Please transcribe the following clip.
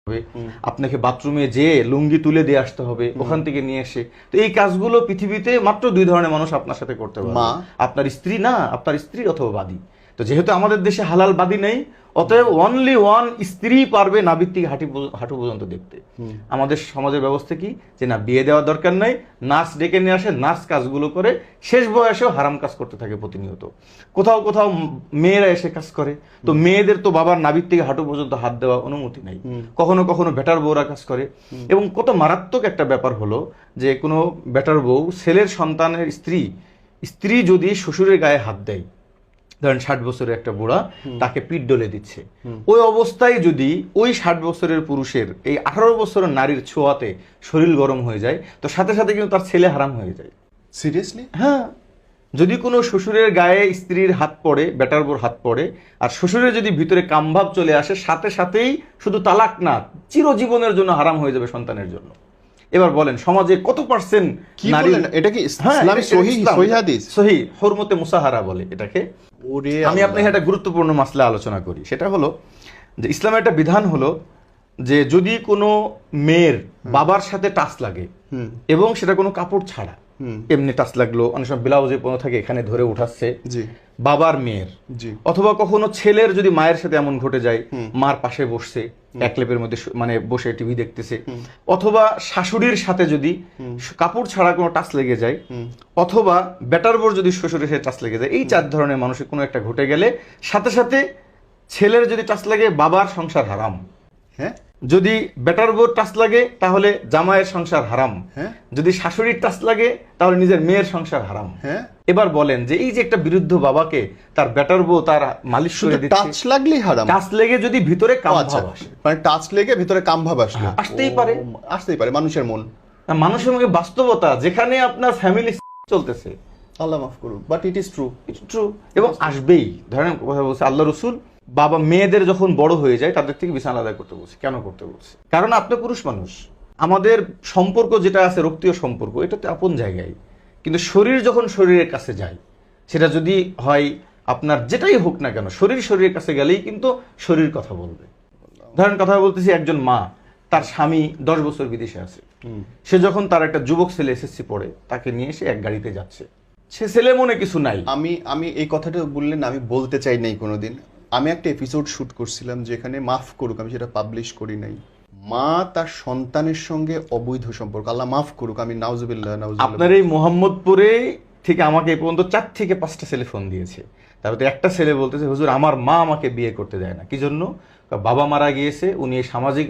হবে, আপনাকে বাথরুমে যেয়ে লুঙ্গি তুলে দিয়ে আসতে হবে, ওখান থেকে নিয়ে এসে। তো এই কাজগুলো পৃথিবীতে মাত্র দুই ধরনের মানুষ আপনার সাথে করতে পারবে, আপনার স্ত্রী না, আপনার স্ত্রী অথবা বাদী। তো যেহেতু আমাদের দেশে হালাল বাদী নেই, অতএব অনলি ওয়ান স্ত্রী পারবে নাভির থেকে হাঁটু পর্যন্ত দেখতে। আমাদের সমাজের ব্যবস্থা কি, যে না বিয়ে দেওয়ার দরকার নাই, নার্স ডেকে নিয়ে আসে, নার্স কাজগুলো করে, শেষ বয়সেও হারাম কাজ করতে থাকে প্রতিনিয়ত। কোথাও কোথাও মেয়েরা এসে কাজ করে, তো মেয়েদের তো বাবার নাভির থেকে হাঁটু পর্যন্ত হাত দেওয়া অনুমতি নেই। কখনো কখনো বেটার বউরা কাজ করে। এবং কত মারাত্মক একটা ব্যাপার হলো যে কোনো বেটার বউ, ছেলের সন্তানের স্ত্রী যদি শ্বশুরের গায়ে হাত দেয়, ধরেন 60 বছরের একটা বুড়া তাকে পিঠ ডলে দিচ্ছে, ওই অবস্থায় যদি ওই 60 বছরের পুরুষের এই 18 বছরের নারীর ছোঁয়াতে শরীর গরম হয়ে যায়, তো সাথে সাথে কিন্তু তার ছেলে হারাম হয়ে যায়। সিরিয়াসলি? হ্যাঁ, যদি কোনো শ্বশুরের গায়ে স্ত্রীর হাত পড়ে, বেটার বোর হাত পড়ে, আর শ্বশুরের যদি ভিতরে কামভাব চলে আসে, সাথে সাথেই শুধু তালাক না, চিরজীবনের জন্য হারাম হয়ে যাবে সন্তানের জন্য। এবার বলেন সমাজে কত পার্সেন্ট নারী, এটা কি ইসলামে সহিহ হাদিস? সহিহ হুরমতে মুসাহারা বলে এটাকে। আমি আপনাকে একটা গুরুত্বপূর্ণ মাসলা আলোচনা করি, সেটা হলো যে ইসলামের একটা বিধান হলো যে যদি কোনো মেয়ের বাবার সাথে টাচ লাগে এবং সেটা কোনো কাপড় ছাড়া, এমনি টাচ লাগলো, অনেক সময় ব্লাউজে পণ্য থাকে এখানে ধরে উঠাচ্ছে বাবার মেয়ের, অথবা কখনো ছেলের যদি মায়ের সাথে এমন ঘটে যায়, মার পাশে বসছে এক লেপের মধ্যে মানে বসে টিভি দেখতেছে, অথবা শাশুড়ির সাথে যদি কাপড় ছাড়া কোনো টাচ লেগে যায়, অথবা বেটার বোর যদি শ্বশুরের সাথে টাচ লেগে যায়, এই 4 ধরনের মানুষের কোনো একটা ঘটে গেলে সাথে সাথে ছেলের যদি টাচ লাগে বাবার সংসার হারাম। হ্যাঁ, যদি বেটার বোর টাচ লাগে তাহলে জামাইয়ের সংসার হারাম। যদি শাশুড়ির টাচ লাগে তাহলে নিজের মেয়ের সংসার হারাম। এবার বলেন যে এই যে একটা বিরুদ্ধ বাবাকে তার বেটার বউ তার মালিশ করে দিচ্ছে, টাচ লাগলেই হারাম। টাচ লেগে যদি ভিতরে কামভাব আসে, মানে টাচ লেগে ভিতরে কামভাব আসলো, আসতেই পারে মানুষের মন, মানুষের মধ্যে বাস্তবতা, যেখানে আপনার ফ্যামিলি চলতেছে। আল্লাহ মাফ করুক, বাট ইট ইজ ট্রু এবং আসবেই। ধরেন কথা বলছে আল্লাহ রসুল, বাবা মেয়েদের যখন বড় হয়ে যায় তাদের থেকে বিছানা আলাদা করতে বলছে। কেন করতে বলছে? কারণ আপনি পুরুষ মানুষ, আমাদের সম্পর্ক যেটা আছে রক্তীয় সম্পর্ক, এটাতে আপন জায়গায়, কিন্তু শরীর যখন শরীরের কাছে যায়, সেটা যদি হয় আপনার যেটাই হোক না কেন, শরীরের কাছে গেলেই কিন্তু শরীর কথা বলবে। ধরেন কথা বলতেছি, একজন মা, তার স্বামী 10 বছর বিদেশে আছে, সে যখন তার একটা যুবক ছেলে এসএসসি পড়ে, তাকে নিয়ে এসে এক গাড়িতে যাচ্ছে, সে ছেলে মনে কিছু নাই। আমি এই কথাটা বললেন, আমি বলতে চাই নাই কোনোদিন। আমি একটা এপিসোড শুট করছিলাম যেখানে, মাফ করুক আমি সেটা পাবলিশ করি নাই, মা তার সন্তানের সঙ্গে অবৈধ সম্পর্ক, আল্লাহ মাফ করুক, আমি নাউজুবিল্লাহ। আপনার এই মোহাম্মদপুরে থেকে আমাকে এই পর্যন্ত 4 থেকে 5টা ছেলে ফোন দিয়েছে, তারপরে একটা ছেলে বলতেছে হুজুর আমার মা আমাকে বিয়ে করতে দেয় না। কি জন্য? বাবা মারা গিয়েছে, উনি সামাজিক